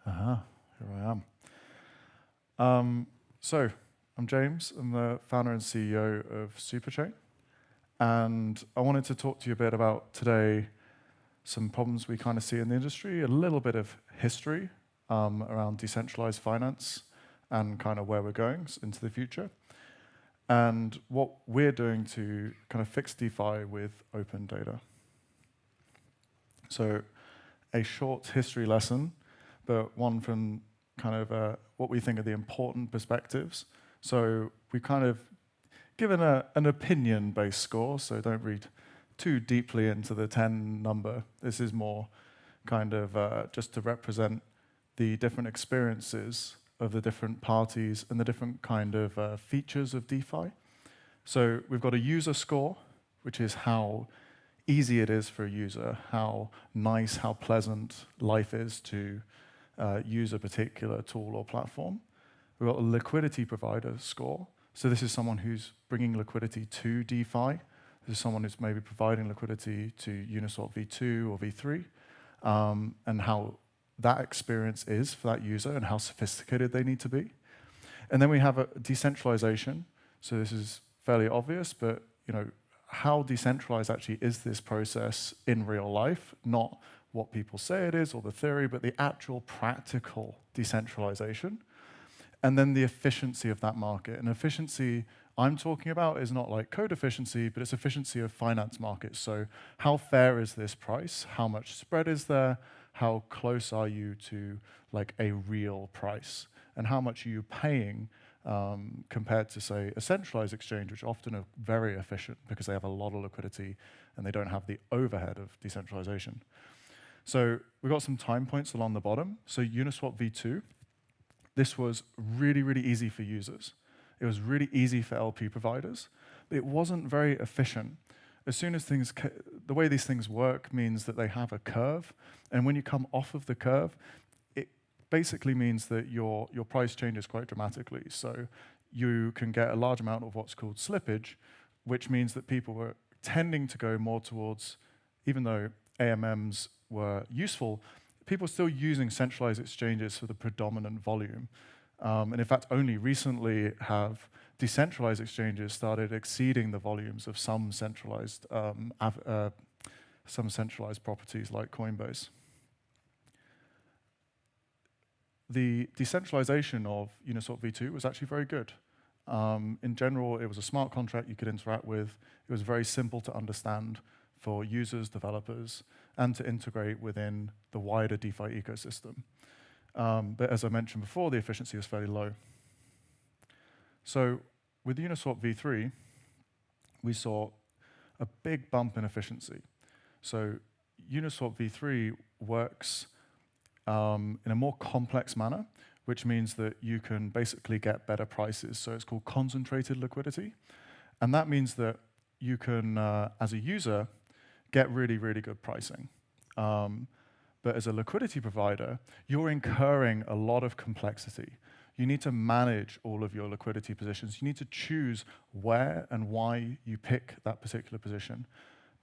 Here I am. So, I'm James. I'm the founder and CEO of Superchain. And I wanted to talk to you a bit about today some problems we kind of see in the industry, a little bit of history around decentralized finance and kind of where we're going into the future, and what we're doing to kind of fix DeFi with open data. So, a short history lesson, but one from kind of what we think are the important perspectives. So we kind of given an opinion-based score, so don't read too deeply into the 10 number. This is more kind of just to represent the different experiences of the different parties and the different kind of features of DeFi. So we've got a user score, which is how easy it is for a user, how nice, how pleasant life is to use a particular tool or platform. We've got a liquidity provider score. So this is someone who's bringing liquidity to DeFi. This is someone who's maybe providing liquidity to Uniswap v2 or v3, and how that experience is for that user and how sophisticated they need to be. And then we have a decentralization. So this is fairly obvious, but how decentralized actually is this process in real life? Not what people say it is or the theory, but the actual practical decentralization. And then the efficiency of that market. And efficiency I'm talking about is not like code efficiency, but it's efficiency of finance markets. So how fair is this price? How much spread is there? How close are you to like a real price? And how much are you paying compared to, say, a centralized exchange, which often are very efficient because they have a lot of liquidity and they don't have the overhead of decentralization. So we've got some time points along the bottom. So Uniswap v2, this was really, really easy for users. It was really easy for LP providers. It wasn't very efficient. As soon as the way these things work means that they have a curve. And when you come off of the curve, it basically means that your price changes quite dramatically. So you can get a large amount of what's called slippage, which means that people were tending to go more towards, even though AMMs were useful, people are still using centralized exchanges for the predominant volume. And in fact, only recently have decentralized exchanges started exceeding the volumes of some centralized properties like Coinbase. The decentralization of Uniswap v2 was actually very good. In general, it was a smart contract you could interact with. It was very simple to understand for users, developers, and to integrate within the wider DeFi ecosystem. But as I mentioned before, the efficiency was fairly low. So with Uniswap v3, we saw a big bump in efficiency. So Uniswap v3 works in a more complex manner, which means that you can basically get better prices. So it's called concentrated liquidity. And that means that you can, as a user, get really, really good pricing. But as a liquidity provider, you're incurring a lot of complexity. You need to manage all of your liquidity positions. You need to choose where and why you pick that particular position.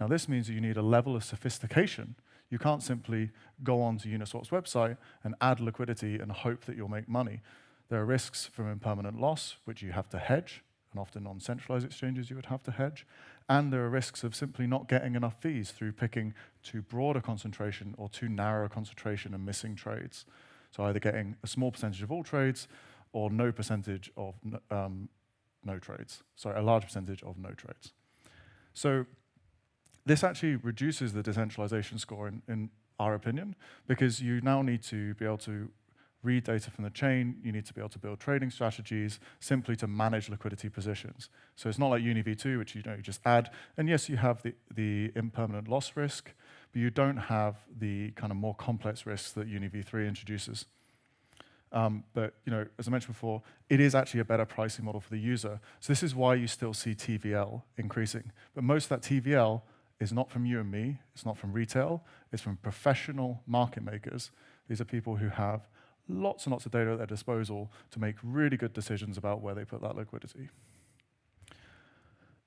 Now, this means that you need a level of sophistication. You can't simply go onto Uniswap's website and add liquidity and hope that you'll make money. There are risks from impermanent loss, which you have to hedge, and often on centralized exchanges you would have to hedge. And there are risks of simply not getting enough fees through picking too broad a concentration or too narrow a concentration and missing trades. So either getting a small percentage of all trades or no percentage of no trades. Sorry, a large percentage of no trades. So this actually reduces the decentralization score in our opinion, because you now need to be able to read data from the chain, you need to be able to build trading strategies simply to manage liquidity positions. So it's not like Uni v2, which you just add. And yes, you have the impermanent loss risk, but you don't have the kind of more complex risks that Uni v3 introduces. But as I mentioned before, it is actually a better pricing model for the user. So this is why you still see TVL increasing. But most of that TVL is not from you and me, it's not from retail, it's from professional market makers. These are people who have lots and lots of data at their disposal to make really good decisions about where they put that liquidity.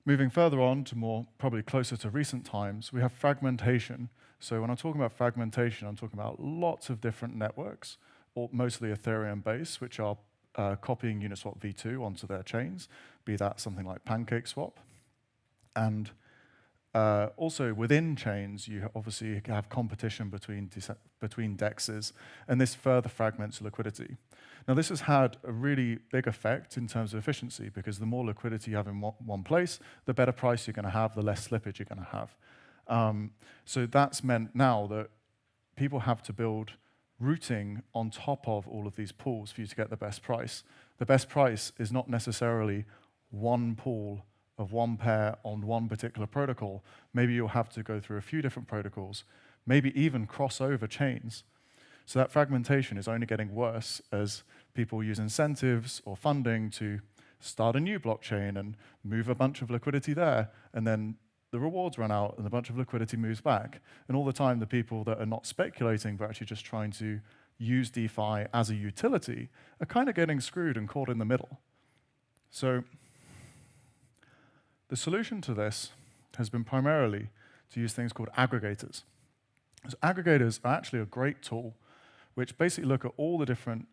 Moving further on to more probably closer to recent times, we have fragmentation. So when I'm talking about fragmentation, I'm talking about lots of different networks mostly Ethereum-based, which are copying Uniswap v2 onto their chains, be that something like PancakeSwap. And also within chains, you obviously have competition between dexes, and this further fragments liquidity. Now, this has had a really big effect in terms of efficiency, because the more liquidity you have in one place, the better price you're going to have, the less slippage you're going to have. So that's meant now that people have to build routing on top of all of these pools for you to get the best price. The best price is not necessarily one pool of one pair on one particular protocol. Maybe you'll have to go through a few different protocols, maybe even cross over chains. So that fragmentation is only getting worse as people use incentives or funding to start a new blockchain and move a bunch of liquidity there, and then the rewards run out and a bunch of liquidity moves back. And all the time, the people that are not speculating but actually just trying to use DeFi as a utility are kind of getting screwed and caught in the middle. So the solution to this has been primarily to use things called aggregators. So aggregators are actually a great tool which basically look at all the different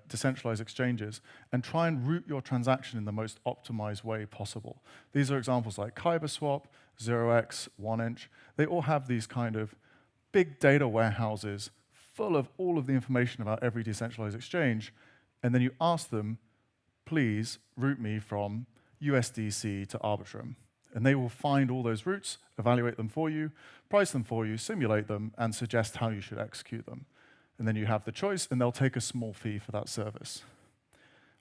decentralized exchanges and try and route your transaction in the most optimized way possible. These are examples like KyberSwap, 0x, 1inch. They all have these kind of big data warehouses full of all of the information about every decentralized exchange, and then you ask them, please route me from USDC to Arbitrum. And they will find all those routes, evaluate them for you, price them for you, simulate them, and suggest how you should execute them. And then you have the choice, and they'll take a small fee for that service.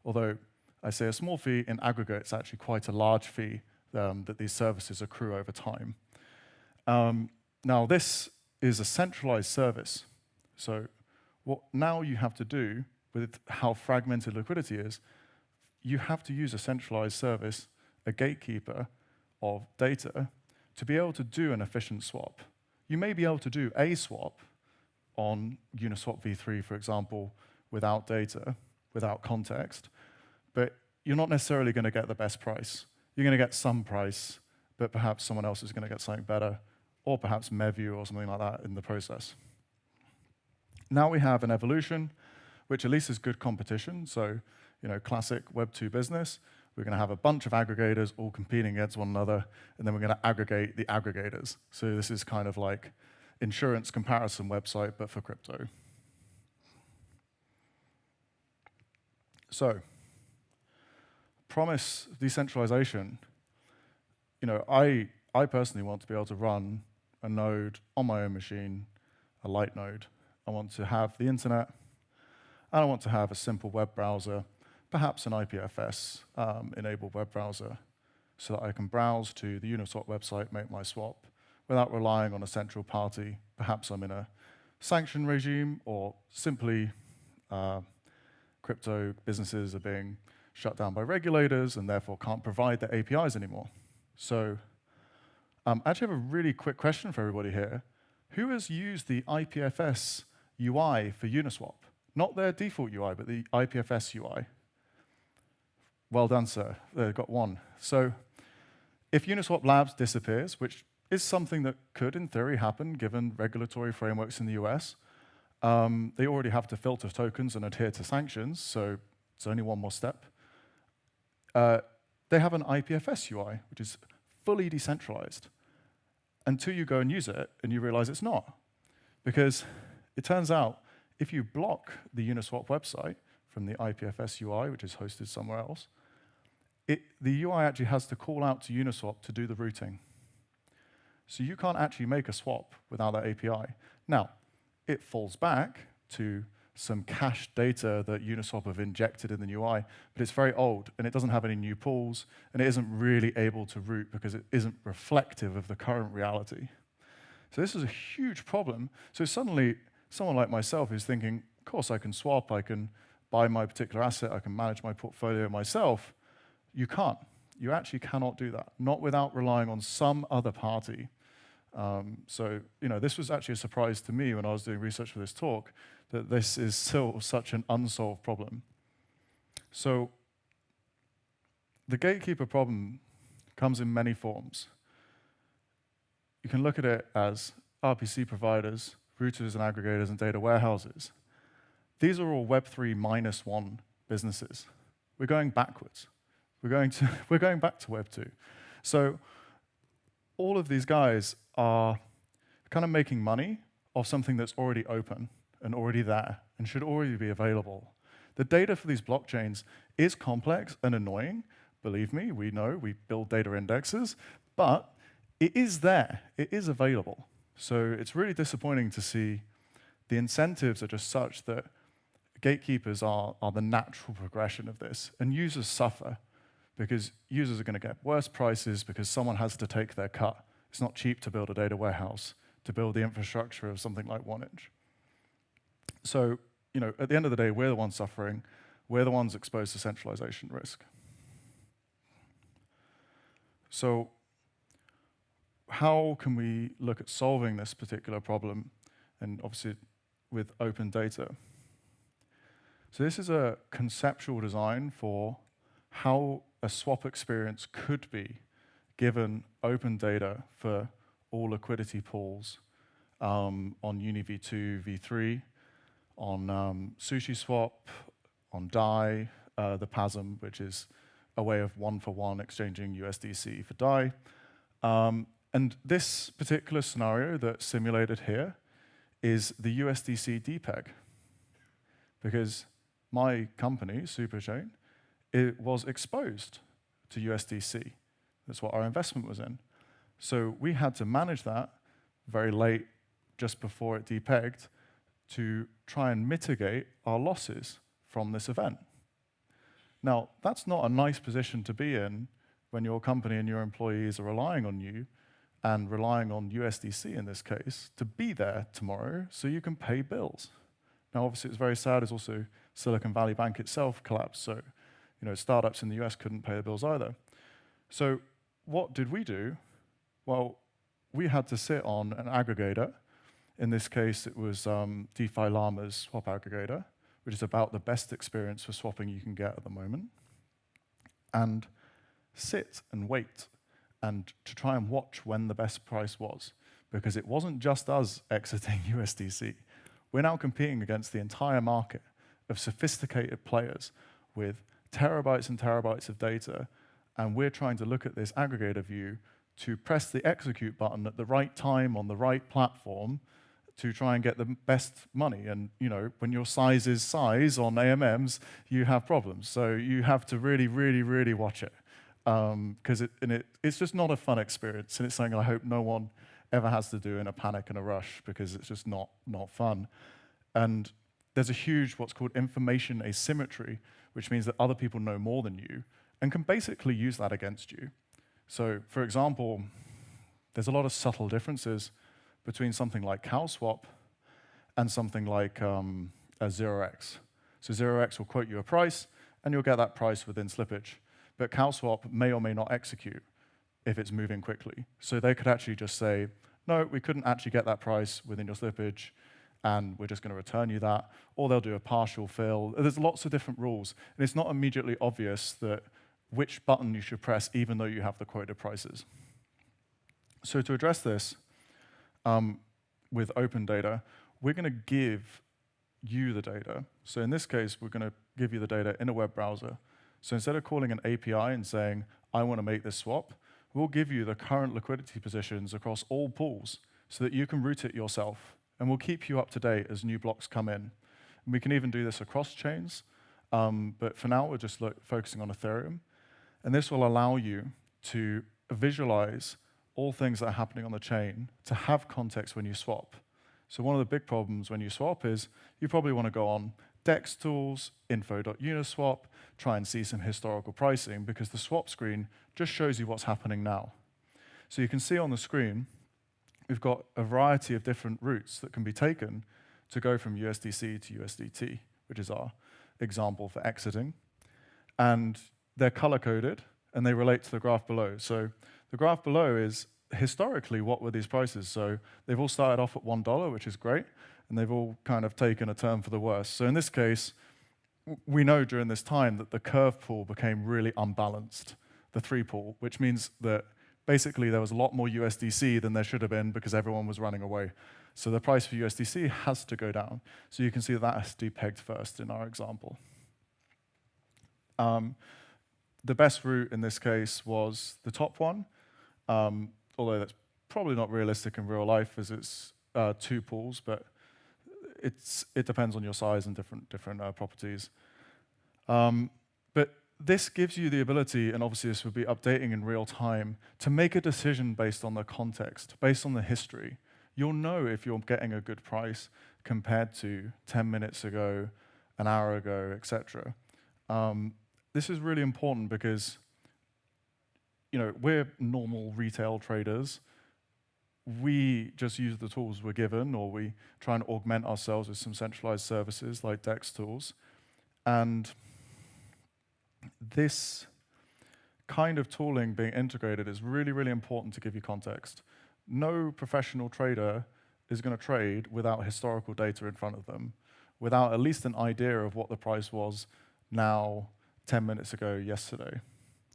Although I say a small fee, in aggregate, it's actually quite a large fee that these services accrue over time. Now, this is a centralized service. So what now you have to do with how fragmented liquidity is, you have to use a centralized service, a gatekeeper of data, to be able to do an efficient swap. You may be able to do a swap on Uniswap v3, for example, without data, without context, but you're not necessarily going to get the best price. You're going to get some price, but perhaps someone else is going to get something better, or perhaps Mevu or something like that in the process. Now we have an evolution, which at least is good competition. So, classic Web2 business. We're going to have a bunch of aggregators all competing against one another, and then we're going to aggregate the aggregators. So this is kind of like insurance comparison website, but for crypto. So, promise decentralization. I personally want to be able to run a node on my own machine, a light node. I want to have the internet, and I want to have a simple web browser, perhaps an IPFS enabled web browser, so that I can browse to the Uniswap website, make my swap, without relying on a central party. Perhaps I'm in a sanction regime, or simply crypto businesses are being shut down by regulators and therefore can't provide their APIs anymore. So I actually have a really quick question for everybody here. Who has used the IPFS UI for Uniswap? Not their default UI, but the IPFS UI. Well done, sir. Got one. So if Uniswap Labs disappears, which is something that could, in theory, happen given regulatory frameworks in the US, they already have to filter tokens and adhere to sanctions, so it's only one more step. They have an IPFS UI, which is fully decentralized, until you go and use it and you realize it's not. Because it turns out, if you block the Uniswap website from the IPFS UI, which is hosted somewhere else, the UI actually has to call out to Uniswap to do the routing. So you can't actually make a swap without that API. Now, it falls back to some cached data that Uniswap have injected in the UI, but it's very old, and it doesn't have any new pools, and it isn't really able to route because it isn't reflective of the current reality. So this is a huge problem. So suddenly, someone like myself who's thinking, of course I can swap, I can buy my particular asset, I can manage my portfolio myself. You can't. You actually cannot do that, not without relying on some other party. So this was actually a surprise to me when I was doing research for this talk, that this is still such an unsolved problem. So the gatekeeper problem comes in many forms. You can look at it as RPC providers, routers and aggregators and data warehouses. These are all Web3 -1 businesses. We're going backwards. We're going back to Web2. So all of these guys are kind of making money off something that's already open and already there and should already be available. The data for these blockchains is complex and annoying. Believe me, we know, we build data indexes, but it is there, it is available. So it's really disappointing to see the incentives are just such that gatekeepers are the natural progression of this, and users suffer because users are going to get worse prices because someone has to take their cut. It's not cheap to build a data warehouse, to build the infrastructure of something like 1inch. So, at the end of the day, we're the ones suffering. We're the ones exposed to centralization risk. So how can we look at solving this particular problem, and obviously with open data? So this is a conceptual design for how a swap experience could be given open data for all liquidity pools on Uni v2, v3, on SushiSwap, on DAI, the PASM, which is a way of one-for-one exchanging USDC for DAI. And this particular scenario that's simulated here is the USDC DPEG, because my company, Superchain, it was exposed to USDC. That's what our investment was in. So we had to manage that very late, just before it depegged, to try and mitigate our losses from this event. Now, that's not a nice position to be in when your company and your employees are relying on you and relying on USDC in this case to be there tomorrow so you can pay bills. Now, obviously, it's very sad is also Silicon Valley Bank itself collapsed, so startups in the US couldn't pay the bills either. So what did we do? Well, we had to sit on an aggregator. In this case, it was DeFi Llama's swap aggregator, which is about the best experience for swapping you can get at the moment, and sit and wait and to try and watch when the best price was, because it wasn't just us exiting USDC. We're now competing against the entire market of sophisticated players with terabytes and terabytes of data, and we're trying to look at this aggregator view to press the execute button at the right time on the right platform to try and get the best money. And when your size is size on AMMs, you have problems. So you have to really, really, really watch it, because it's just not a fun experience, and it's something I hope no one ever has to do in a panic and a rush, because it's just not fun. And there's a huge what's called information asymmetry, which means that other people know more than you and can basically use that against you. So, for example, there's a lot of subtle differences between something like CalSwap and something like a 0x. So 0x will quote you a price, and you'll get that price within slippage. But CalSwap may or may not execute if it's moving quickly. So they could actually just say, no, we couldn't actually get that price within your slippage, and we're just going to return you that. Or they'll do a partial fill. There's lots of different rules. And it's not immediately obvious that which button you should press, even though you have the quoted prices. So to address this, with open data, we're going to give you the data. So in this case, we're going to give you the data in a web browser. So instead of calling an API and saying, I want to make this swap, we'll give you the current liquidity positions across all pools so that you can route it yourself. And we'll keep you up to date as new blocks come in. And we can even do this across chains. But for now, we're just focusing on Ethereum. And this will allow you to visualize all things that are happening on the chain to have context when you swap. So one of the big problems when you swap is you probably want to go on DEX tools, info.uniswap, try and see some historical pricing, because the swap screen just shows you what's happening now. So you can see on the screen, we've got a variety of different routes that can be taken to go from USDC to USDT, which is our example for exiting. And they're color-coded, and they relate to the graph below. So the graph below is historically what were these prices. So they've all started off at $1, which is great, and they've all kind of taken a turn for the worse. So in this case, we know during this time that the curve pool became really unbalanced, the 3 pool, which means that basically there was a lot more USDC than there should have been because everyone was running away. So the price for USDC has to go down. So you can see that has to be pegged first in our example. The best route in this case was the top one, although that's probably not realistic in real life as it's 2 pools, but it depends on your size and different properties. But this gives you the ability, and obviously this would be updating in real time, to make a decision based on the context, based on the history. You'll know if you're getting a good price compared to 10 minutes ago, an hour ago, etc. This is really important because we're normal retail traders. We just use the tools we're given, or we try and augment ourselves with some centralized services like DEX tools. And this kind of tooling being integrated is really, really important to give you context. No professional trader is going to trade without historical data in front of them, without at least an idea of what the price was now, 10 minutes ago, yesterday.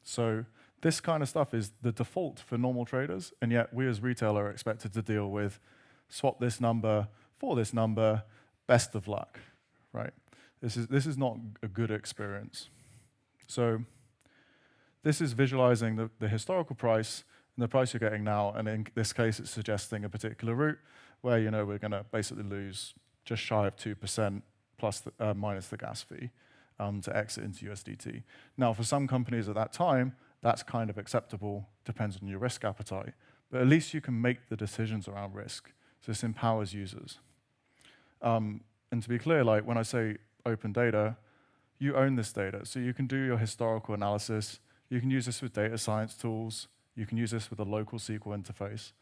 So this kind of stuff is the default for normal traders, and yet we as retailer are expected to deal with swap this number for this number, best of luck, right? This is not a good experience. So this is visualizing the historical price and the price you're getting now, and in this case, it's suggesting a particular route where we're going to basically lose just shy of 2% plus minus the gas fee to exit into USDT. Now, for some companies at that time, that's kind of acceptable, depends on your risk appetite. But at least you can make the decisions around risk. So this empowers users. And to be clear, like when I say open data, you own this data. So you can do your historical analysis. You can use this with data science tools. You can use this with a local SQL interface.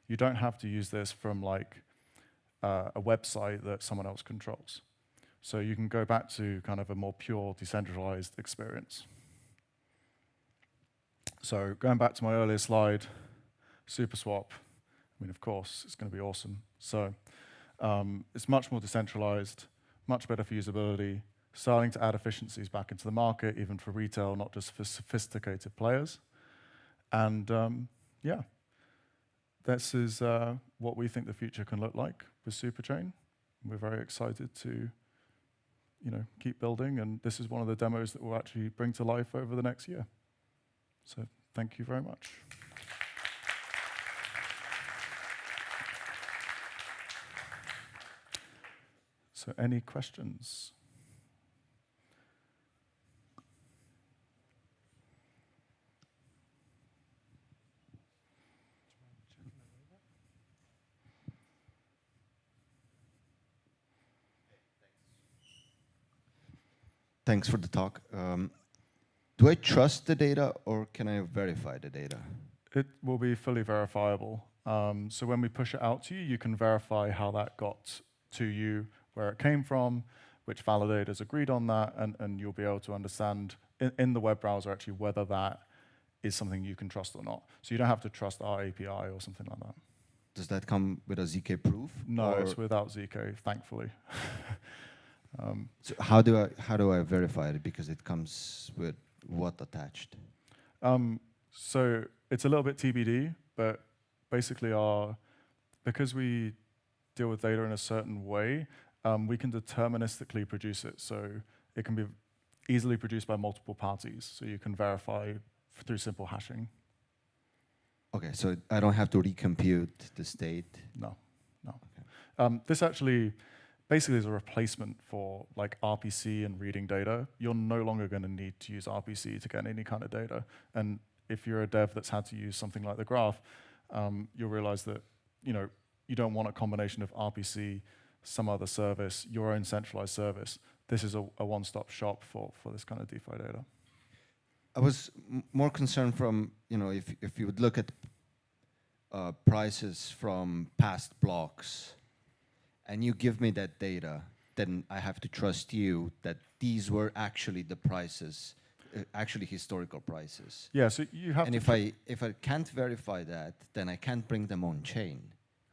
You don't have to use this from like a website that someone else controls. So you can go back to kind of a more pure, decentralized experience. So going back to my earlier slide, SuperSwap, I mean, of course, it's going to be awesome. So it's much more decentralized, much better for usability, starting to add efficiencies back into the market, even for retail, not just for sophisticated players. And yeah, this is what we think the future can look like with Superchain. We're very excited to keep building, and this is one of the demos that we'll actually bring to life over the next year. So thank you very much. So any questions? Thanks for the talk. Do I trust the data or can I verify the data? It will be fully verifiable. So when we push it out to you, you can verify how that got to you, where it came from, which validators agreed on that, and you'll be able to understand in the web browser actually whether that is something you can trust or not. So you don't have to trust our API or something like that. Does that come with a ZK proof? No, it's without ZK, thankfully. So how do I verify it? Because it comes with what attached? So it's a little bit TBD, but basically because we deal with data in a certain way, we can deterministically produce it. So it can be easily produced by multiple parties. So you can verify through simple hashing. Okay, so I don't have to recompute the state? No. Okay. This actually basically is a replacement for like RPC and reading data. You're no longer going to need to use RPC to get any kind of data. And if you're a dev that's had to use something like the graph, you'll realize that you don't want a combination of RPC, some other service, your own centralized service. This is a one-stop shop for this kind of DeFi data. I was more concerned from, if you would look at prices from past blocks, and you give me that data, then I have to trust you that these were actually the prices, actually historical prices. Yeah, so you have and if I can't verify that, then I can't bring them on chain.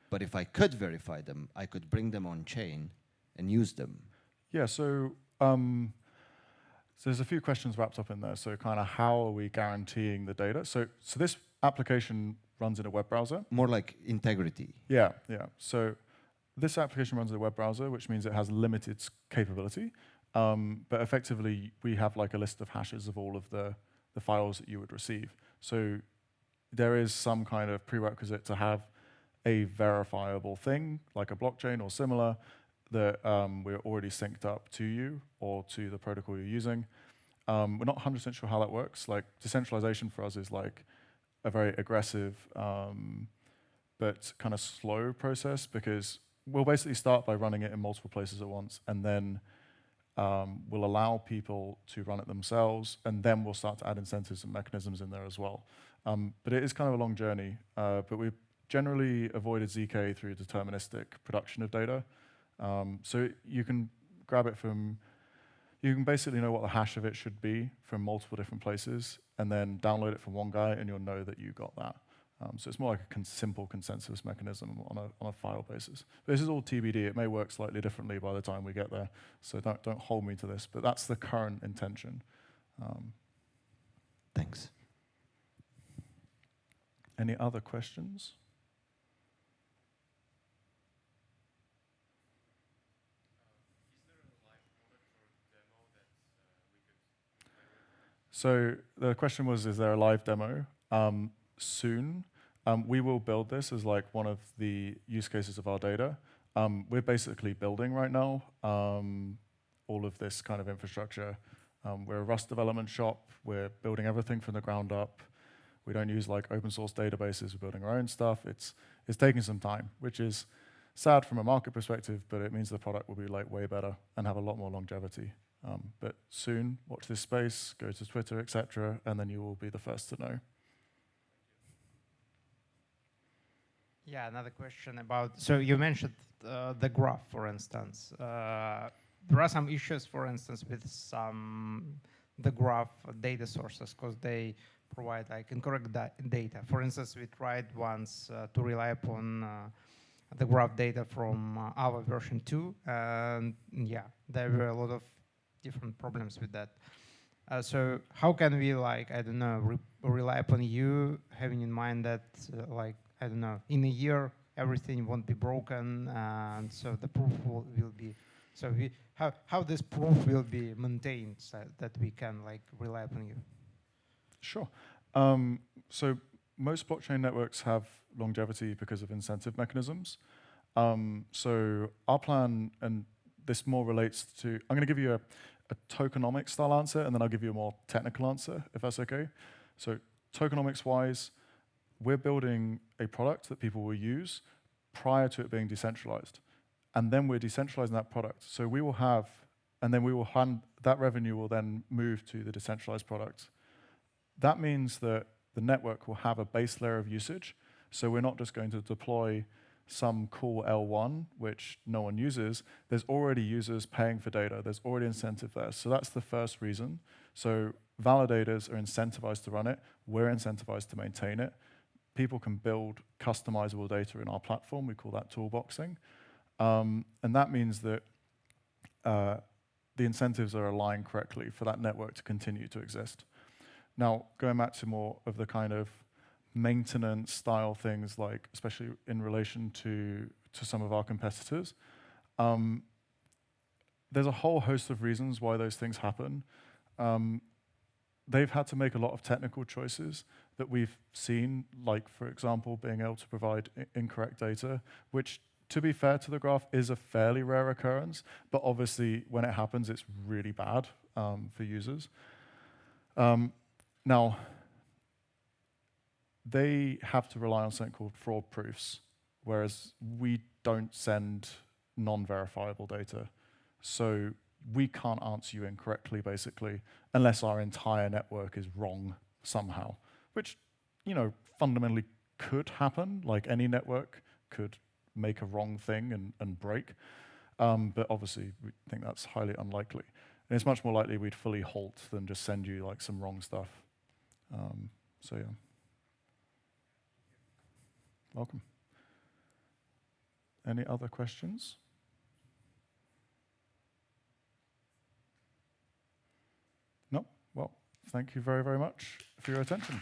But if I could verify them, I could bring them on chain and use them. Yeah, so there's a few questions wrapped up in there. So kind of how are we guaranteeing the data? So this application runs in a web browser. More like integrity. Yeah. So this application runs in a web browser, which means it has limited capability. But effectively, we have like a list of hashes of all of the files that you would receive. So there is some kind of prerequisite to have a verifiable thing, like a blockchain or similar, that we're already synced up to you or to the protocol you're using. We're not 100% sure how that works. Like decentralization for us is like a very aggressive but kind of slow process, because we'll basically start by running it in multiple places at once, and then we'll allow people to run it themselves, and then we'll start to add incentives and mechanisms in there as well. But it is kind of a long journey, but we've generally avoided ZK through deterministic production of data. So you can grab it from, you can basically know what the hash of it should be from multiple different places, and then download it from one guy, and you'll know that you got that. So it's more like a simple consensus mechanism on a file basis. But this is all TBD. It may work slightly differently by the time we get there, so don't hold me to this. But that's the current intention. Thanks. Any other questions? So the question was, is there a live demo? Soon. We will build this as like one of the use cases of our data. We're basically building right now all of this kind of infrastructure. We're a Rust development shop. We're building everything from the ground up. We don't use like open source databases. We're building our own stuff. It's taking some time, which is sad from a market perspective, but it means the product will be like way better and have a lot more longevity. But soon, watch this space, go to Twitter, etc., and then you will be the first to know. Yeah, another question about, so you mentioned the graph, for instance. There are some issues, for instance, with the graph data sources, because they provide like incorrect data. For instance, we tried once to rely upon the graph data from our version 2, and yeah, there were a lot of different problems with that. So how can we, like, I don't know, rely upon you, having in mind that, like, I don't know, in a year, everything won't be broken, and so the proof will be, so how this proof will be maintained so that we can, like, rely upon you? Sure. So most blockchain networks have longevity because of incentive mechanisms. So our plan, and this more relates to, I'm going to give you a tokenomics style answer, and then I'll give you a more technical answer, if that's okay. So tokenomics wise, we're building a product that people will use prior to it being decentralized. And then we're decentralizing that product. So we will have, and then we will hand, that revenue will then move to the decentralized product. That means that the network will have a base layer of usage. So we're not just going to deploy some cool L1, which no one uses. There's already users paying for data. There's already incentive there. So that's the first reason. So validators are incentivized to run it. We're incentivized to maintain it. People can build customizable data in our platform. We call that toolboxing. And that means that the incentives are aligned correctly for that network to continue to exist. Now, going back to more of the kind of maintenance style things, like especially in relation to some of our competitors, there's a whole host of reasons why those things happen. They've had to make a lot of technical choices that we've seen, like, for example, being able to provide incorrect data, which, to be fair to the graph, is a fairly rare occurrence, but obviously when it happens, it's really bad for users. Now, they have to rely on something called fraud proofs, whereas we don't send non-verifiable data. So we can't answer you incorrectly, basically, unless our entire network is wrong somehow, which, you know, fundamentally could happen. Like any network could make a wrong thing and break. But obviously, we think that's highly unlikely. And it's much more likely we'd fully halt than just send you like some wrong stuff. So yeah. Welcome. Any other questions? No? Well, thank you very, very much for your attention.